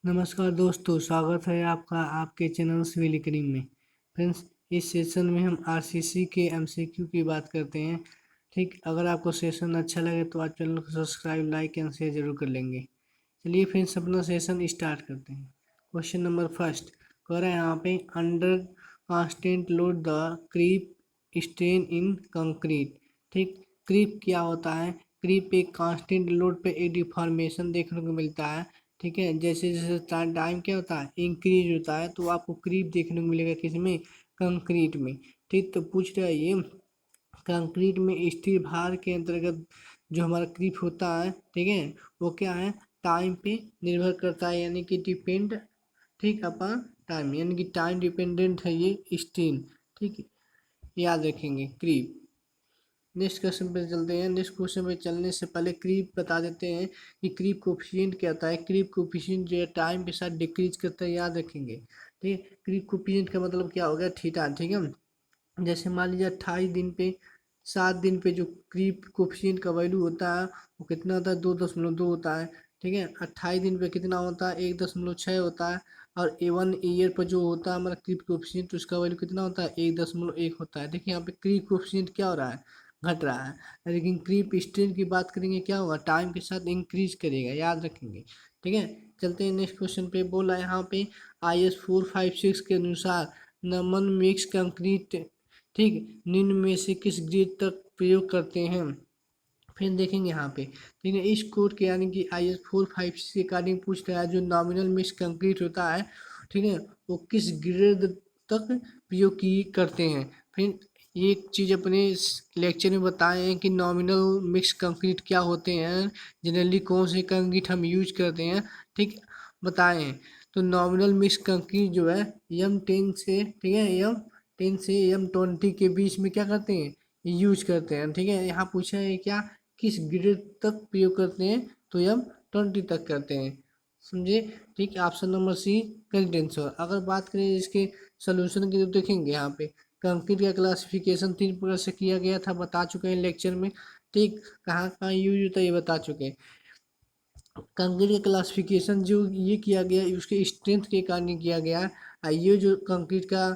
नमस्कार दोस्तों, स्वागत है आपका आपके चैनल सिविल करीम में। फ्रेंड्स, इस सेशन में हम आरसीसी के एमसीक्यू की बात करते हैं। ठीक, अगर आपको सेशन अच्छा लगे तो आप चैनल को सब्सक्राइब, लाइक एंड शेयर जरूर कर लेंगे। चलिए फ्रेंड्स, अपना सेशन स्टार्ट करते हैं। क्वेश्चन नंबर फर्स्ट कह रहा है यहाँ पे, under constant load the creep strain in concrete. ठीक, क्रीप क्या होता है? क्रीप एक कांस्टेंट लोड पे एक डिफॉर्मेशन देखने को मिलता है। ठीक है, जैसे जैसे टाइम क्या होता है, इंक्रीज होता है, तो आपको क्रीप देखने को मिलेगा किसमें? कंक्रीट में। ठीक, तो पूछ रहा है ये, कंक्रीट में स्थिर भार के अंतर्गत जो हमारा क्रीप होता है, ठीक है, वो क्या है? टाइम पे निर्भर करता है, यानी कि डिपेंड, ठीक, अपॉन टाइम, यानी कि टाइम डिपेंडेंट है ये स्ट्रेन। ठीक, याद रखेंगे क्रीप। नेक्स्ट क्वेश्चन पे चलते हैं। नेक्स्ट क्वेश्चन पे चलने से पहले क्रीप बता देते हैं कि क्रीप कोफिशिएंट क्या होता है। क्रीप कोफिशिएंट जो है टाइम के साथ डिक्रीज करता है, याद रखेंगे। ठीक है, क्रीप कोफिशिएंट का मतलब क्या हो गया? थीटा। ठीक है, जैसे मान लीजिए 28 दिन पे, 7 दिन पे जो क्रीप कोफिशिएंट का वैल्यू होता है वो कितना होता है? 2.2 होता है। ठीक है, 28 दिन पे कितना होता है? 1.6 होता है। और A1 ईयर पर जो होता है हमारा क्रीप कोफिशिएंट, उसका वैल्यू कितना होता है? 1.1 होता है। देखिए यहाँ पे क्रीप कोफिशिएंट क्या हो रहा है? घट रहा है। लेकिन क्रीप स्ट्रेन की बात करेंगे, क्या होगा? टाइम के साथ इंक्रीज करेगा, याद रखेंगे। ठीक है, चलते हैं नेक्स्ट क्वेश्चन पे। बोला है यहाँ पे, IS 456 के अनुसार नमन मिक्स कंक्रीट, ठीक, निम्न में से किस ग्रेड तक प्रयोग करते हैं? फिर देखेंगे यहाँ पे, ठीक है, इस कोड के यानी कि IS 456 के अकॉर्डिंग पूछ रहा है, जो नॉमिनल मिक्स कंक्रीट होता है, ठीक है, वो किस ग्रेड तक प्रयोग की करते हैं? फिर एक चीज़ अपने लेक्चर में बताए हैं कि नॉमिनल मिक्स कंक्रीट क्या होते हैं, जनरली कौन से कंक्रीट हम यूज करते हैं, ठीक, बताए हैं। तो नॉमिनल मिक्स कंक्रीट जो है M10 से, ठीक है, M10 से M20 के बीच में क्या करते हैं? यूज करते हैं। ठीक है, यहाँ पूछा है क्या, किस ग्रेड तक प्रयोग करते हैं? तो M20 तक करते हैं, समझे? ठीक है, option number C correct answer. अगर बात करें इसके सोल्यूशन की तो देखेंगे यहाँ पे, कंक्रीट का क्लासिफिकेशन 3 प्रकार से किया गया था, बता चुके हैं लेक्चर में। ठीक, कहाँ कहाँ यूज होता है ये बता चुके हैं। कंक्रीट का क्लासिफिकेशन जो ये किया गया उसके स्ट्रेंथ के कारण किया गया है। ये जो कंक्रीट का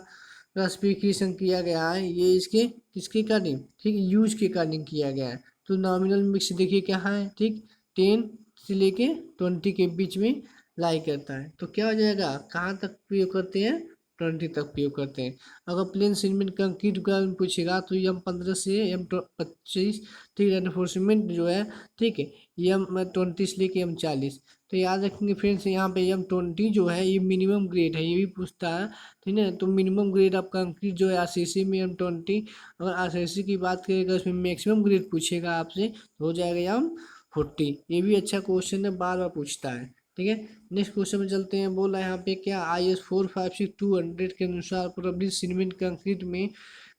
क्लासिफिकेशन किया गया है ये इसके किसके कारण? ठीक, यूज के कारण किया गया है। तो नॉमिनल मिक्स देखिए क्या है, ठीक, 10 से लेके 20 के बीच में लाई करता है। तो क्या हो जाएगा, कहाँ तक प्रयोग करते हैं? 20 तक प्रयोग करते हैं। अगर प्लेन सीमेंट कंक्रीट का पूछेगा तो M15 से M25, ठीक, रेनफोर्समेंट जो है, ठीक है, M20 से लेके M40। तो याद रखेंगे फ्रेंड्स, यहाँ पे M20 जो है ये मिनिमम ग्रेड है, ये भी पूछता है। ठीक है, तो मिनिमम ग्रेड ऑफ कंक्रीट जो है आरसीसी में M20। अगर आरसीसी की बात करेगा उसमें मैक्सिमम ग्रेड पूछेगा आपसे तो हो जाएगा M40। ये भी अच्छा क्वेश्चन है, बार बार पूछता है। ठीक है, नेक्स्ट क्वेश्चन में चलते हैं। बोल रहा है यहाँ पे क्या, IS 456-200 के अनुसार प्रबलित सीमेंट कंक्रीट में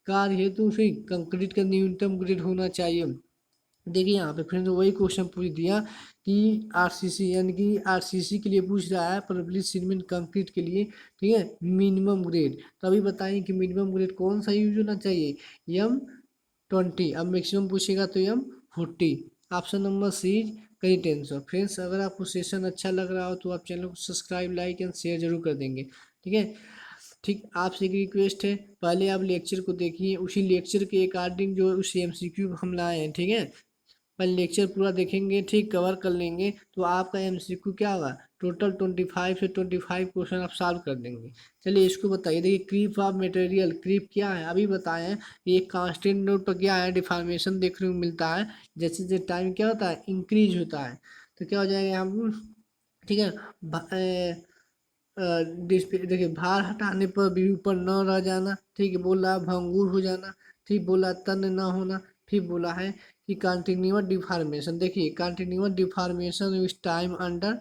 कार्य हेतु से कंक्रीट का न्यूनतम ग्रेड होना चाहिए? देखिए यहाँ पे फ्रेंड्स वही क्वेश्चन पूछ दिया कि आरसीसी, यानी कि आरसीसी के लिए पूछ रहा है, प्रबलित सीमेंट कंक्रीट के लिए, ठीक है, मिनिमम ग्रेड। तो अभी बताएं कि मिनिमम ग्रेड कौन सा यूज होना चाहिए? M20। अब मैक्सिमम पूछेगा तो M40। Option number C correct answer. Friends, अगर आपको सेशन अच्छा लग रहा हो तो आप चैनल को सब्सक्राइब, लाइक एंड शेयर जरूर कर देंगे। ठीक है, ठीक, आपसे एक रिक्वेस्ट है, पहले आप लेक्चर को देखिए, उसी लेक्चर के अकॉर्डिंग जो उस MCQ हम लाए हैं। ठीक है, पहले लेक्चर पूरा देखेंगे, ठीक, कवर कर लेंगे, तो आपका MCQ क्या होगा? टोटल 25 से 25 क्वेश्चन आप सॉल्व कर देंगे। चलिए इसको बताइए। देखिए, क्रीप ऑफ मटेरियल, क्रीप क्या है अभी बताए हैं। ये कांस्टेंट नोट पर क्या है? डिफॉर्मेशन देखने को मिलता है, जैसे जैसे टाइम क्या होता है? इंक्रीज होता है। तो क्या हो जाएगा यहाँ पर, ठीक है, देखिए, भार हटाने पर भी ऊपर न रह जाना, ठीक है, बोला भंगुर हो जाना, ठीक, बोला तन न होना, फिर बोला है कि कंटिन्यूअस डिफॉर्मेशन। देखिए, continuous deformation with time under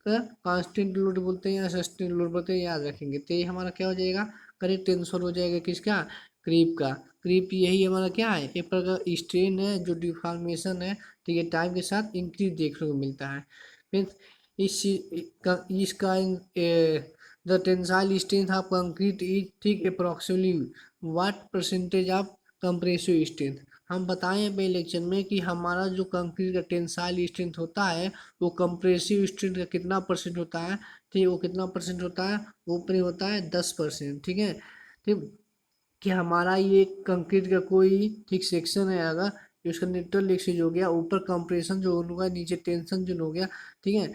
constant load बोलते हैं या सस्टेन लोड बोलते हैं, याद रखेंगे। तो ये हमारा क्या हो जाएगा? करेक्ट आंसर हो जाएगा किसका? क्रीप का। क्रीप यही हमारा क्या है? एक प्रकार का स्ट्रेन है जो डिफॉर्मेशन है, ठीक है, टाइम के साथ इंक्रीज देखने को मिलता है। फिर इसका the tensile strength of concrete is, ठीक, approximately what percentage of compressive strength? हम बताएं पहले लेक्चर में कि हमारा जो कंक्रीट का टेंसाइल स्ट्रेंथ होता है वो कंप्रेसिव स्ट्रेंथ का कितना परसेंट होता है, ठीक है, वो कितना परसेंट होता है, ऊपरी होता है 10%, ठीक है। ठीक, कि हमारा ये कंक्रीट का कोई ठीक सेक्शन है अगर, उसका न्यूट्रल लिक्सेज हो गया, ऊपर कंप्रेशन जो होगा, नीचे टेंशन जो हो गया, ठीक है।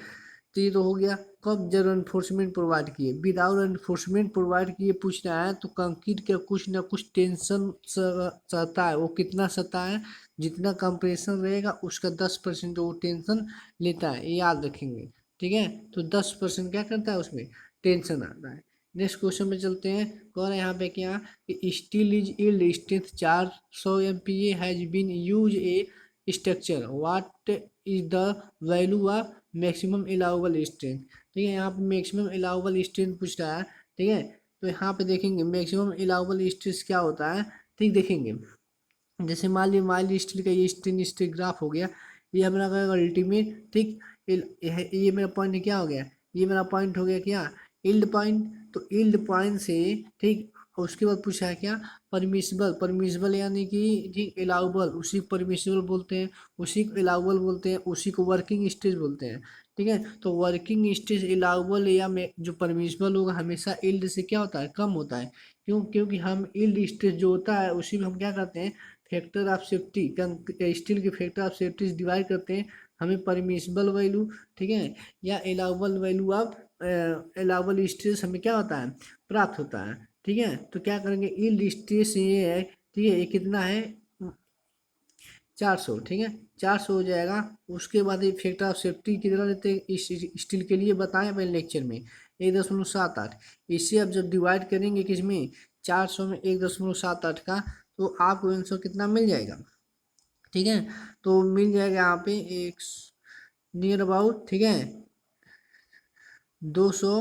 तो ये तो हो गया कब, जब एनफोर्समेंट प्रोवाइड किए। विदाउट एनफोर्समेंट प्रोवाइड किए पूछ रहा है तो कंक्रीट का कुछ ना कुछ टेंशन सहता है, वो कितना सहता है, जितना कंप्रेशन रहेगा उसका 10% वो टेंशन लेता है, ये याद रखेंगे, ठीक है। तो 10% क्या करता है, उसमें टेंशन आता है। नेक्स्ट क्वेश्चन में चलते हैं। कह रहे हैं यहाँ पे क्या कि steel is yield strength 400 MPa has been use a structure, what is the value of maximum allowable strength. ठीक है, यहाँ पे मैक्सिमम अलाउबल स्ट्रेंथ पूछ रहा है, ठीक है। तो यहाँ पे देखेंगे मैक्सिमम अलाउबल स्ट्रेंथ क्या होता है, ठीक, देखेंगे। जैसे मान लीजिए माइल्ड स्टील का ये स्ट्रेन स्ट्रेन ग्राफ हो गया, ये हमारा अल्टीमेट, ठीक। ये मेरा पॉइंट क्या हो गया, ये मेरा पॉइंट हो गया क्या, इल्ड पॉइंट। तो इल्ड पॉइंट से, ठीक, और उसके बाद पूछा है क्या, परमिसिबल। परमिसिबल यानी कि ठीक अलाउबल, उसी को परमिसिबल बोलते हैं, उसी को अलाउबल बोलते हैं, उसी को वर्किंग स्टेज बोलते हैं, ठीक है। तो वर्किंग स्टेज अलाउबल या जो परमिसिबल होगा हमेशा इल्ड से क्या होता है, कम होता है। क्यों, क्योंकि हम इल्ड स्टेज जो होता है उसी में हम क्या करते हैं, फैक्टर ऑफ सेफ्टी, स्टील के फैक्टर ऑफ सेफ्टी से डिवाइड करते हैं, हमें परमिसिबल वैल्यू, ठीक है, या allowable value of allowable stress हमें क्या होता है, प्राप्त होता है, ठीक है। तो क्या करेंगे, यील्ड स्ट्रेस ये है, ठीक है, ये कितना है 400, ठीक है, 400 हो जाएगा। उसके बाद ये फैक्टर ऑफ सेफ्टी कितना लेते हैं इस स्टील के लिए, बताएं पहले लेक्चर में, 1.78। इसे अब जब डिवाइड करेंगे किसमें, 400 में 1.78 का, तो आपको आंसर कितना मिल जाएगा, ठीक है। तो मिल जाएगा यहाँ पे एक नियर अबाउट, ठीक है, 200,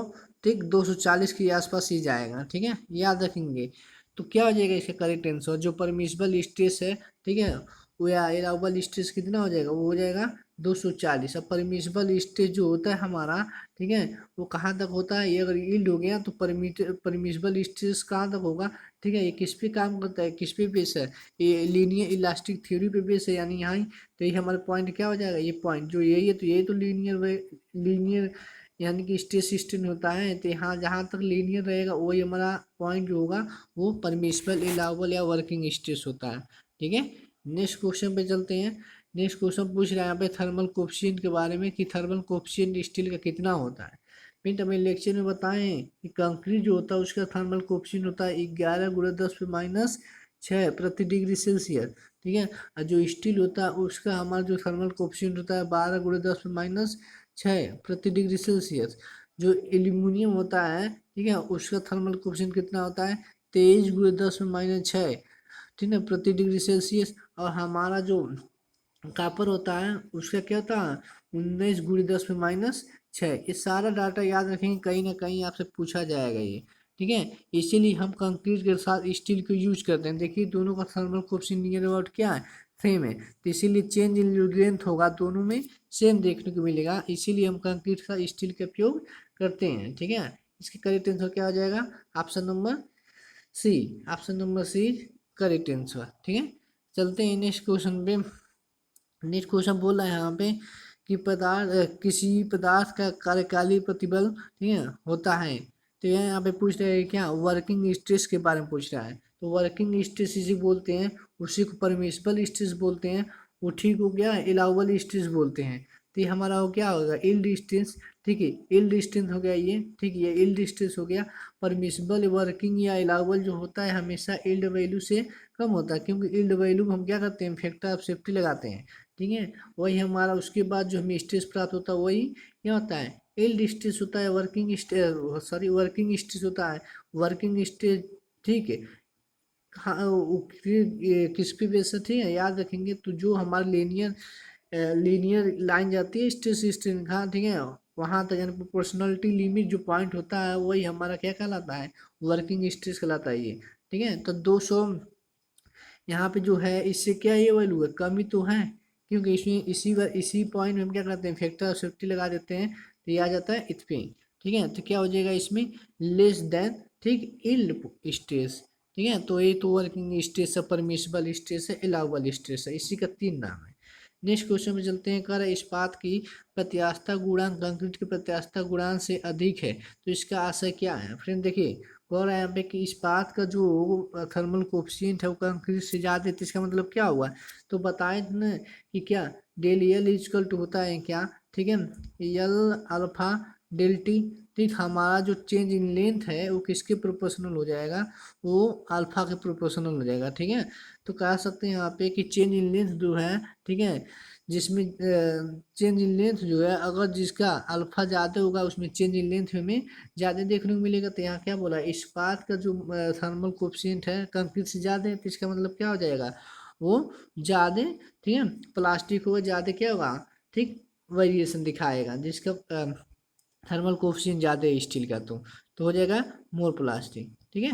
ठीक, 240 के आसपास ही जाएगा, ठीक है, याद रखेंगे। तो क्या हो जाएगा इसका करेक्ट आंसर, जो परमिसिबल स्ट्रेस है, ठीक है, वो या अलाउबल स्ट्रेस कितना हो जाएगा, वो हो जाएगा 240। अब परमिसिबल स्ट्रेस जो होता है हमारा, ठीक है, वो कहाँ तक होता है, ये अगर यील्ड हो गया तो परमिसिबल स्ट्रेस कहाँ तक होगा, ठीक है। ये किस पे काम करता है, किस पे बेस है, ये लीनियर इलास्टिक थ्योरी पे बेस है, यानी यहाँ तो ये हमारा पॉइंट क्या हो जाएगा, ये पॉइंट जो यही है, तो यही तो लीनियर यानी कि स्ट्रेस सिस्टम होता है। तो यहाँ जहाँ तक लीनियर रहेगा वही हमारा पॉइंट जो होगा वो परमिसिबल अलाउबल या वर्किंग स्ट्रेस होता है, ठीक है। नेक्स्ट क्वेश्चन पे चलते हैं। नेक्स्ट क्वेश्चन पूछ रहा है यहाँ पे थर्मल कोफिशिएंट के बारे में कि थर्मल कोफिशिएंट स्टील का कितना होता है। फ्रेंड हमें लेक्चर में बताएं कि कंक्रीट जो होता है उसका थर्मल कोफिशिएंट होता है 11 × 10⁻⁶ प्रति डिग्री सेल्सियस, ठीक है। और जो स्टील होता है उसका हमारा जो थर्मल कोफिशिएंट होता है 12 × 10⁻⁶ प्रति डिग्री सेल्सियस। जो एल्यूमिनियम होता है, ठीक है, उसका थर्मल कोफिशिएंट कितना होता है, 23 × 10⁻⁶, ठीक है, प्रति डिग्री सेल्सियस। और हमारा जो कॉपर होता है उसका क्या होता है, 19 × 10⁻⁶। ये सारा डाटा याद रखेंगे, कहीं ना कहीं आपसे पूछा जाएगा ये, ठीक है। इसीलिए हम कंक्रीट के साथ स्टील को यूज करते हैं। देखिए दोनों का थर्मल कोफिशिएंट नियर अबाउट क्या है, सेम है, तो इसीलिए चेंज इन लेंथ होगा, दोनों में सेम देखने को मिलेगा, इसीलिए हम कंक्रीट का स्टील का उपयोग करते हैं, ठीक है। इसके करेक्ट आंसर क्या हो जाएगा, option number C, option number C correct answer, ठीक है। चलते हैं नेक्स्ट क्वेश्चन पे। नेक्स्ट क्वेश्चन बोल रहा है यहाँ पे कि किसी पदार्थ का कार्यकाली प्रतिबल, ठीक है, होता है। तो यहाँ पे पूछ रहे हैं क्या, वर्किंग स्ट्रेस के बारे में पूछ रहा है। तो वर्किंग स्ट्रेस इसी बोलते हैं, उसी को परमिसिबल स्ट्रेस बोलते हैं, वो ठीक हो गया, अलाउबल स्ट्रेस बोलते हैं। तो ये हमारा हो क्या होगा, यील्ड स्ट्रेस, ठीक है, यील्ड स्ट्रेंथ हो गया ये, ठीक है, ये यील्ड स्ट्रेस हो गया। परमिसिबल वर्किंग या अलाउबल जो होता है हमेशा यील्ड वैल्यू से कम होता है, क्योंकि यील्ड वैल्यू हम क्या करते हैं, फैक्टर ऑफ सेफ्टी लगाते हैं, ठीक है। वही हमारा उसके बाद जो हमें स्ट्रेस प्राप्त होता है वही क्या होता है, यील्ड स्ट्रेस होता है, वर्किंग सॉरी वर्किंग स्ट्रेस होता है, वर्किंग स्ट्रेस, ठीक है। हाँ किस पे बेस है, ठीक है, याद रखेंगे। तो जो हमारा लीनियर लाइन जाती है स्ट्रेस स्ट्रेन का, ठीक है, वहाँ तक यानी प्रोपोर्शनलिटी लिमिट जो पॉइंट होता है वही हमारा क्या कहलाता है, वर्किंग स्ट्रेस कहलाता है ये, ठीक है। तो 200 यहाँ पे जो है इससे क्या ये वैल्यू है, कमी तो है, क्योंकि इसमें इसी पॉइंट में हम क्या करते हैं, फैक्टर ऑफ सेफ्टी लगा देते हैं, तो ये आ जाता है इस पे, ठीक है। तो क्या हो जाएगा इसमें, लेस देन, ठीक, यील्ड स्ट्रेस, ठीक है। तो ये तो वर्किंग स्ट्रेस है, परमिसिबल स्ट्रेस है, अलाउबल स्ट्रेस है, इसी का 3 नाम है। नेक्स्ट क्वेश्चन में चलते हैं। कर इस्पात की प्रत्यास्थता गुणांक कंक्रीट के प्रत्यास्थता गुणांक से अधिक है तो इसका आशय क्या है। फ्रेंड देखिए, कह रहा है यहाँ पे कि इस्पात का जो थर्मल कोफिशिएंट है वो कंक्रीट से ज़्यादा है, तो इसका मतलब क्या हुआ। तो बताए ना कि क्या डेल एल इजकल टू होता है क्या, ठीक है, एल अल्फा डेल टी। ठीक, हमारा जो चेंज इन लेंथ है वो किसके प्रोपोर्शनल हो जाएगा, वो अल्फा के प्रोपोर्शनल हो जाएगा। ठीक है, तो कह सकते हैं यहाँ पे कि चेंज इन लेंथ जो है, ठीक है, जिसमें चेंज इन लेंथ जो है अगर जिसका अल्फा ज़्यादा होगा उसमें चेंज इन लेंथ हमें ज़्यादा देखने को मिलेगा। तो यहाँ क्या बोला, इस्पात का जो थर्मल कोफिशिएंट है कंक्रीट से ज़्यादा है, तो इसका मतलब क्या हो जाएगा, वो ज़्यादा, ठीक है, प्लास्टिक होगा ज़्यादा, क्या होगा, ठीक, वेरिएशन दिखाएगा, जिसका थर्मल कोफिशिएंट ज़्यादा है स्टील का, तो हो जाएगा मोर प्लास्टिक। ठीक है,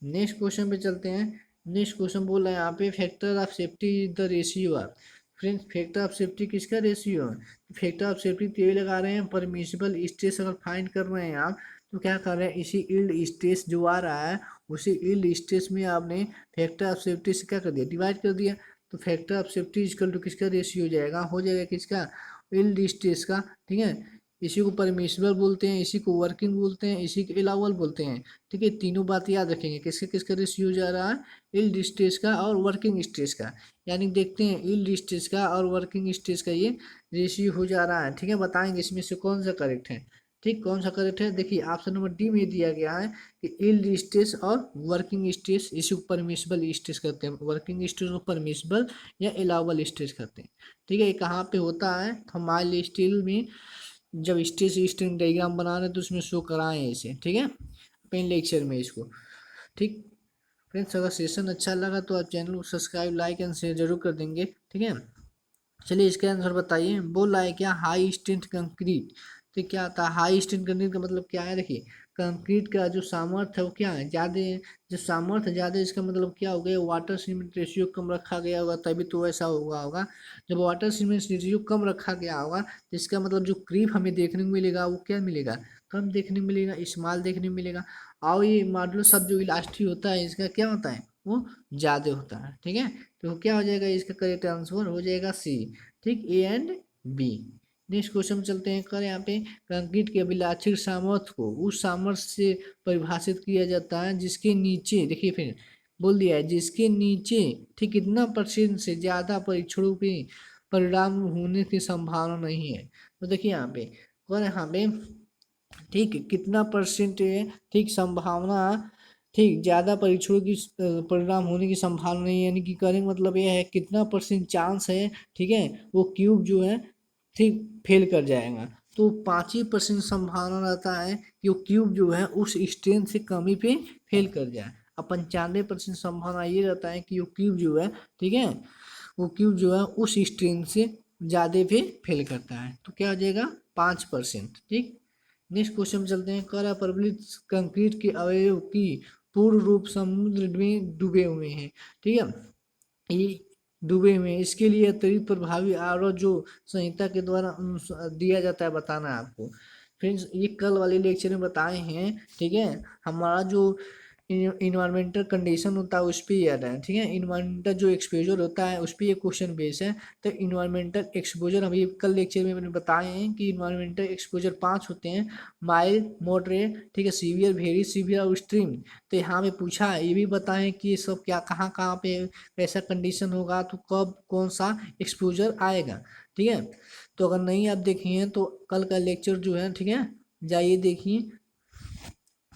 नेक्स्ट क्वेश्चन पे चलते हैं। नेक्स्ट क्वेश्चन बोल रहा है यहाँ पे factor of safety the ratio of. Friends, factor of safety किसका रेशियो है, फैक्टर ऑफ सेफ्टी तो ये लगा रहे हैं परमिसिबल स्ट्रेस अगर फाइंड कर रहे हैं आप, तो क्या कर रहे हैं, इसी यील्ड स्ट्रेस जो आ रहा है उसी यील्ड स्ट्रेस में आपने फैक्टर ऑफ सेफ्टी से क्या कर दिया, डिवाइड कर दिया। तो factor of safety equal to किसका रेशियो हो जाएगा किसका, यील्ड स्ट्रेस का। ठीक है, इसी को परमिसिबल बोलते हैं, इसी को वर्किंग बोलते हैं, इसी को अलाउबल बोलते हैं। ठीक है, तीनों बात याद रखेंगे, किसका किसका रेशियो जा रहा है, यील्ड स्ट्रेस का और वर्किंग स्ट्रेस का। यानी देखते हैं यील्ड स्ट्रेस का और वर्किंग स्ट्रेस का ये रेशियो हो जा रहा है। ठीक है, बताएंगे इसमें से कौन सा करेक्ट है। ठीक, कौन सा करेक्ट है, देखिए ऑप्शन नंबर डी में दिया गया है कि यील्ड स्ट्रेस और वर्किंग स्ट्रेस, इसी को परमिसिबल स्ट्रेस करते हैं, वर्किंग स्ट्रेस को परमिसिबल या अलाउबल स्ट्रेस करते हैं। ठीक है, ये कहाँ पे होता है, हमारे स्टील में जब स्ट्रेस स्ट्रेन डायग्राम बना रहे हैं तो उसमें शो कराएं इसे। ठीक है, पेन लेक्चर में इसको। ठीक फ्रेंड्स, अगर सेशन अच्छा लगा तो आप चैनल को सब्सक्राइब लाइक एंड शेयर जरूर कर देंगे। ठीक है, चलिए इसके आंसर बताइए। बोल रहा है क्या, हाई स्ट्रेंथ कंक्रीट। तो क्या आता है हाई स्ट्रेंथ कंक्रीट का मतलब क्या है, देखिए कंक्रीट का जो सामर्थ्य है वो क्या है, ज़्यादा है। जो सामर्थ्य ज़्यादा है इसका मतलब क्या हो गया, वाटर सीमेंट रेशियो कम रखा गया होगा तभी तो ऐसा होगा। जब वाटर सीमेंट रेशियो कम रखा गया होगा तो इसका मतलब जो क्रीप हमें देखने को मिलेगा वो क्या मिलेगा, कम देखने को मिलेगा, स्मॉल देखने को मिलेगा। और ये मॉडुलर सब जो इलास्टिक होता है इसका क्या होता है, वो ज़्यादा होता है। ठीक है, तो क्या हो जाएगा, इसका करेक्ट आंसर हो जाएगा सी। ठीक, A and B. Next question में चलते हैं। कर यहाँ पे कंक्रीट के अभिलाक्षित सामर्थ्य को उस सामर्थ्य से परिभाषित किया जाता है जिसके नीचे, देखिए फिर बोल दिया है जिसके नीचे, ठीक, कितना परसेंट से ज़्यादा परीक्षणों के परिणाम होने की संभावना नहीं है। तो देखिए यहाँ पे कर यहाँ पे, ठीक, कितना परसेंट है, ठीक, संभावना, ठीक, ज़्यादा परीक्षणों की परिणाम होने की संभावना नहीं है, यानी कि करेंगे मतलब ये है कितना परसेंट चांस है, ठीक है, वो क्यूब जो है, ठीक, फेल कर जाएगा। तो 5% संभावना रहता है कि वो क्यूब जो है उस स्ट्रेंथ से कमी पे फेल कर जाए। अब 95% संभावना ये रहता है कि वो क्यूब जो है, ठीक है, वो क्यूब जो है उस स्ट्रेंथ से ज़्यादा पे फेल करता है। तो क्या हो जाएगा, 5%। ठीक, नेक्स्ट क्वेश्चन चलते हैं। करा प्रबलित कंक्रीट के अवयव की पूर्ण रूप समुद्र में डूबे हुए हैं। ठीक है, ये डूबे हुए हैं, इसके लिए अतिरिक्त प्रभावी आरोप जो संहिता के द्वारा दिया जाता है बताना है आपको। फ्रेंड्स, ये कल वाले लेक्चर में बताए हैं। ठीक है, हमारा जो इन्वायरमेंटल कंडीशन होता है उस पर याद है। ठीक है, इन्वायरमेंटल जो एक्सपोजर होता है उस पर ये क्वेश्चन बेस है। तो इन्वायरमेंटल एक्सपोजर अभी कल लेक्चर में मैंने बताए हैं कि इन्वायरमेंटल एक्सपोजर 5 होते हैं, माइल्ड, मॉडरेट, ठीक है, सीवियर, वेरी सीवियर और एक्सट्रीम। तो यहाँ पे पूछा है, ये भी बताएं कि ये सब क्या कहाँ कहाँ पे कैसा कंडीशन होगा, तो कब कौन सा एक्सपोजर आएगा। ठीक है, तो अगर नहीं आप देखिए तो कल का लेक्चर जो है, ठीक है, जाइए देखिए।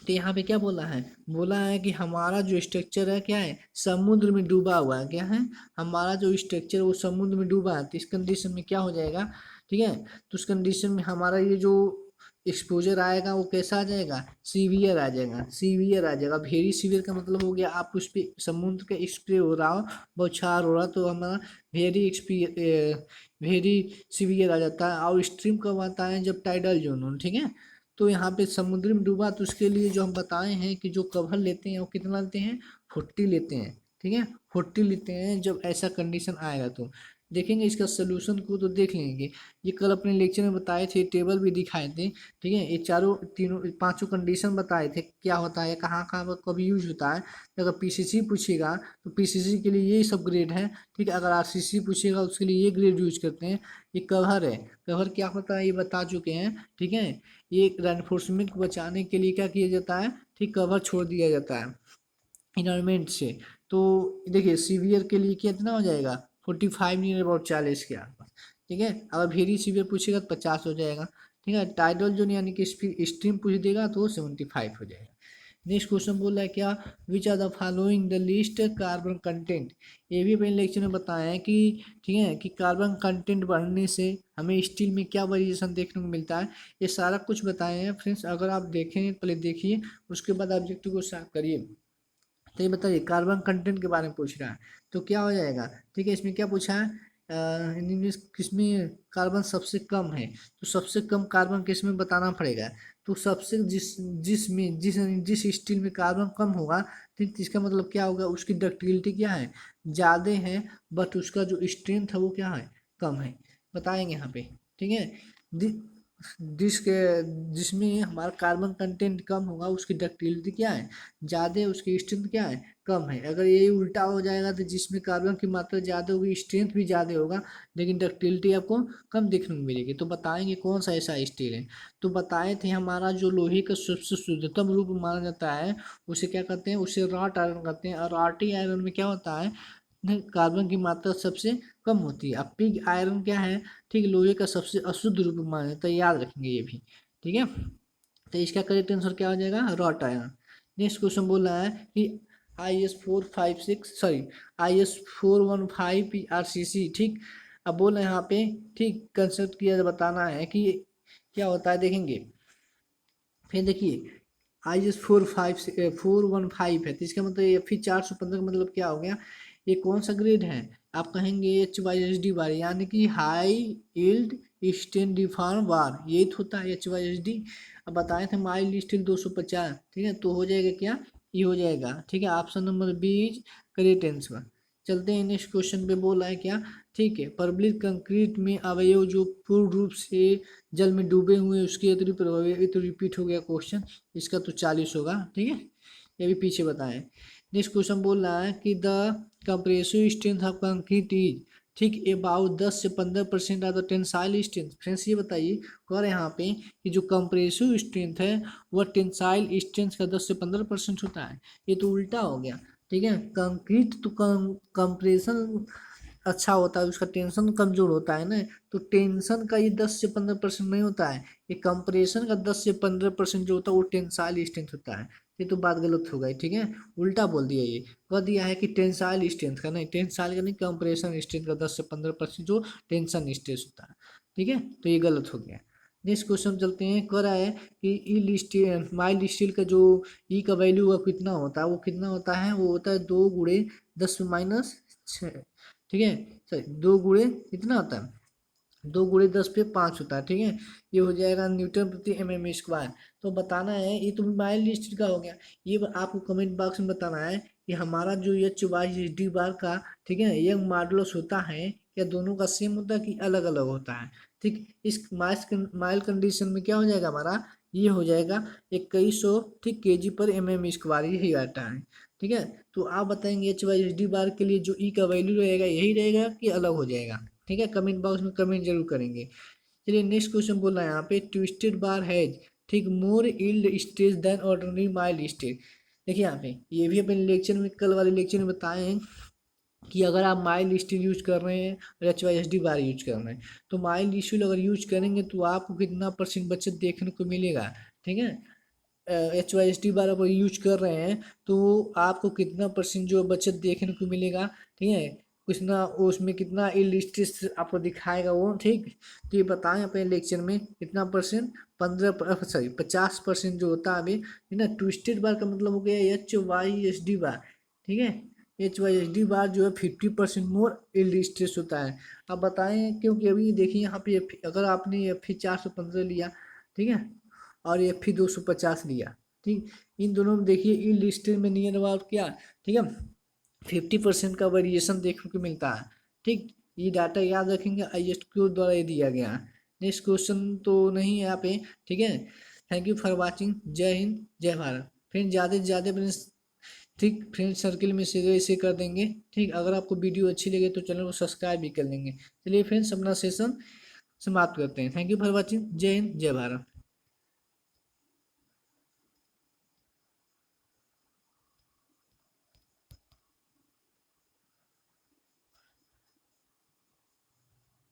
तो यहाँ पे क्या बोला है कि हमारा जो स्ट्रक्चर है क्या है, समुद्र में डूबा हुआ है। क्या है, हमारा जो स्ट्रक्चर वो समुद्र में डूबा है। तो इस कंडीशन में क्या हो जाएगा, ठीक है, तो उस कंडीशन में हमारा ये जो एक्सपोजर आएगा वो कैसा आ जाएगा, सीवियर आ जाएगा, सीवियर आ जाएगा। वेरी सीवियर का मतलब हो गया आप उस पर समुद्र का स्प्रे हो रहा हो, बौछार हो रहा, तो हमारा वेरी वेरी सीवियर आ जाता है। और स्ट्रीम कब आता है, जब टाइडल जोन हो। ठीक है, तो यहाँ पे समुद्र में डूबा तो उसके लिए जो हम बताए हैं कि जो कवर लेते हैं वो कितना लेते हैं, 40 लेते हैं। ठीक है, 40 लेते हैं जब ऐसा कंडीशन आएगा तो। देखेंगे इसका सोल्यूशन को तो देख लेंगे। ये कल अपने लेक्चर में बताए थे, टेबल भी दिखाए थे, ठीक है। ये चारों तीनों पांचों कंडीशन बताए थे क्या होता है, कहाँ कहाँ पर कभी यूज होता है। अगर पीसीसी पूछेगा तो पीसीसी के लिए ये सब ग्रेड है, ठीक है। अगर आरसीसी पूछेगा उसके लिए ये ग्रेड यूज करते हैं। ये कवर है, कवर क्या होता है ये बता चुके हैं, ठीक है। ये रेनफोर्समेंट को बचाने के लिए क्या किया जाता है, ठीक, कवर छोड़ दिया जाता है इन्वायरमेंट से। तो देखिए सीवियर के लिए कितना हो जाएगा, 45 नियर अबाउट 40 के आसपास, ठीक है। अगर वेरी सीवियर पूछेगा तो 50 हो जाएगा, ठीक है। टाइडल जोन यानी कि स्ट्रीम पूछ देगा तो 75 हो जाएगा। नेक्स्ट क्वेश्चन बोल रहा है क्या, which are the following the list carbon content. ये भी अपने लेक्चर में बताया है कि, ठीक है, कि कार्बन कंटेंट बढ़ने से हमें स्टील में क्या वेरिएशन देखने को मिलता है। ये सारा कुछ बताए हैं फ्रेंड्स, अगर आप देखें पहले देखिए, उसके बाद ऑब्जेक्टिव को साफ करिए। तो ये बताइए कार्बन कंटेंट के बारे में पूछ रहा है, तो क्या हो जाएगा, ठीक है। इसमें क्या पूछा है, किसमें कार्बन सबसे कम है, तो सबसे कम कार्बन किसमें बताना पड़ेगा। तो सबसे जिसमें जिस स्टील में कार्बन कम होगा, ठीक, इसका मतलब क्या होगा, उसकी डक्टिलिटी क्या है, ज़्यादा है, बट उसका जो स्ट्रेंथ है वो क्या है, कम है, बताएंगे यहाँ पे, ठीक है। जिसके जिसमें हमारा कार्बन कंटेंट कम होगा उसकी डक्टिलिटी क्या है, ज़्यादा है, उसकी स्ट्रेंथ क्या है, कम है। अगर ये उल्टा हो जाएगा तो जिसमें कार्बन की मात्रा ज़्यादा होगी स्ट्रेंथ भी ज़्यादा होगा, लेकिन डक्टिलिटी आपको कम देखने को मिलेगी। तो बताएंगे कौन सा ऐसा स्टील है। तो बताए थे हमारा जो लोहे का सबसे शुद्धतम रूप माना जाता है उसे क्या कहते हैं, उसे रॉट आयरन कहते हैं। और रॉटी आयरन में क्या होता है, कार्बन की मात्रा सबसे कम होती है। अब पिग आयरन क्या है, ठीक, लोहे का सबसे अशुद्ध रूप माना जाता है, याद रखेंगे ये भी, ठीक है। तो इसका करेक्ट आंसर क्या हो जाएगा, रॉट आयरन। नेक्स्ट क्वेश्चन बोल रहा है कि IS 456 सॉरी IS 415 RCC, ठीक। अब बोल रहे हैं यहाँ पे, ठीक, कंसेप्ट किया बताना है कि क्या होता है, देखेंगे। फिर देखिए IS 415 है, तो इसका मतलब Fe 415 का मतलब क्या हो गया, ये कौन सा ग्रेड है, आप कहेंगे HYSD बार, यानी कि हाई यील्ड स्टेन डिफॉर्म बार, यही तो होता है HYSD। अब बताए थे माइल्ड स्टील 250, ठीक है। तो हो जाएगा क्या, ये हो जाएगा, ठीक है। Option number B is correct answer. चलते हैं नेक्स्ट क्वेश्चन पे, बोल रहा है क्या, ठीक है, प्रबलित कंक्रीट में अवयव जो पूर्ण रूप से जल में डूबे हुए उसके अतिरिक्त ये तो रिपीट हो गया क्वेश्चन, इसका तो 40 होगा, ठीक है। ये भी पीछे बताएं। नेक्स्ट क्वेश्चन बोल रहा है कि the compressive strength of concrete is, ठीक, अबाउट 10 से 15% of the tensile strength. Friends ये बताइए, कह रहे हैं यहाँ पे कि जो कंप्रेसिव स्ट्रेंथ है वह टेंसाइल स्ट्रेंथ का 10 से 15% होता है। ये तो उल्टा हो गया, ठीक है। कंक्रीट तो कंप्रेशन अच्छा होता है, उसका टेंशन कमजोर होता है ना, तो टेंशन का ये 10 से 15% नहीं होता है, ये कंप्रेशन का 10 से 15% जो होता है वो टेंसाइल स्ट्रेंथ होता है। ये तो बात गलत हो गई, ठीक है, उल्टा बोल दिया। ये कह दिया है कि टेंसाइल स्ट्रेंथ का नहीं, टेंसाइल का नहीं, कंप्रेशन स्ट्रेंथ का 10 से 15% जो टेंशन स्ट्रेस होता है, ठीक है। तो ये गलत हो गया। नेक्स्ट क्वेश्चन चलते हैं, कह रहा है कि ई स्टील माइल्ड स्टील का जो ई का वैल्यू हुआ कितना होता है, वो कितना होता है, वो होता है 2 × 10⁻⁶, ठीक है। सॉरी 2 × कितना होता है, 2 × 10⁵ होता है, ठीक है। ये हो जाएगा न्यूटन प्रति mm²। तो बताना है, ये तो माइल्ड स्टील का हो गया। ये आपको कमेंट बॉक्स में बताना है कि हमारा जो HYSD बार का, ठीक है, यंग मॉडुलस होता है, क्या दोनों का सेम होता है कि अलग अलग होता है, ठीक। इस माइल कंडीशन में क्या हो जाएगा हमारा, ये हो जाएगा 2100, ठीक, kg/mm², यही आता है, ठीक है। तो आप बताएंगे HYSD बार के लिए जो ई का वैल्यू रहेगा यही रहेगा कि अलग हो जाएगा, ठीक है। कमेंट बॉक्स में कमेंट जरूर करेंगे। चलिए नेक्स्ट क्वेश्चन बोल रहा है यहाँ पे, ट्विस्टेड बार हैज, ठीक, more yield stage than ordinary mild stage. देखिए यहाँ पे ये भी अपने लेक्चर में, कल वाले लेक्चर में बताए हैं कि अगर आप माइल्ड स्टील यूज कर रहे हैं और HYSD बार यूज कर रहे हैं, तो माइल्ड स्टील अगर यूज करेंगे तो आपको कितना % बचत देखने को मिलेगा, ठीक है। HYSD बार अगर यूज कर रहे हैं तो आपको कितना % जो बचत देखने को मिलेगा, ठीक है। कितना उसमें कितना इलिस्टिस आपको दिखाएगा वो, ठीक। तो ये बताएं अपने लेक्चर में कितना %, 50% जो होता है अभी, है ना। ट्विस्टेड बार का मतलब हो गया HYSD बार, ठीक है। HYSD बार जो है 50% मोर इलिस्टिस होता है। अब बताएं, क्योंकि अभी देखिए यहाँ पे अगर आपने Fe 415 लिया, ठीक है, और Fe 250 लिया, ठीक, इन दोनों में देखिए ई लिस्टेड में नियर अबाउट क्या, ठीक है, 50% का वेरिएशन देखने को मिलता है, ठीक। ये डाटा याद रखेंगे, ISQ द्वारा ये दिया गया है। नेक्स्ट क्वेश्चन तो नहीं है यहाँ पे, ठीक है। Thank you for watching. जय हिंद, जय भारत। फिर ज़्यादा से ज़्यादा फ्रेंड्स, ठीक, फ्रेंड सर्किल में शेयर इसे कर देंगे, ठीक। अगर आपको वीडियो अच्छी लगे तो चैनल को सब्सक्राइब भी कर लेंगे। चलिए फ्रेंड्स, अपना सेशन समाप्त करते हैं। Thank you for watching. जय हिंद, जय भारत।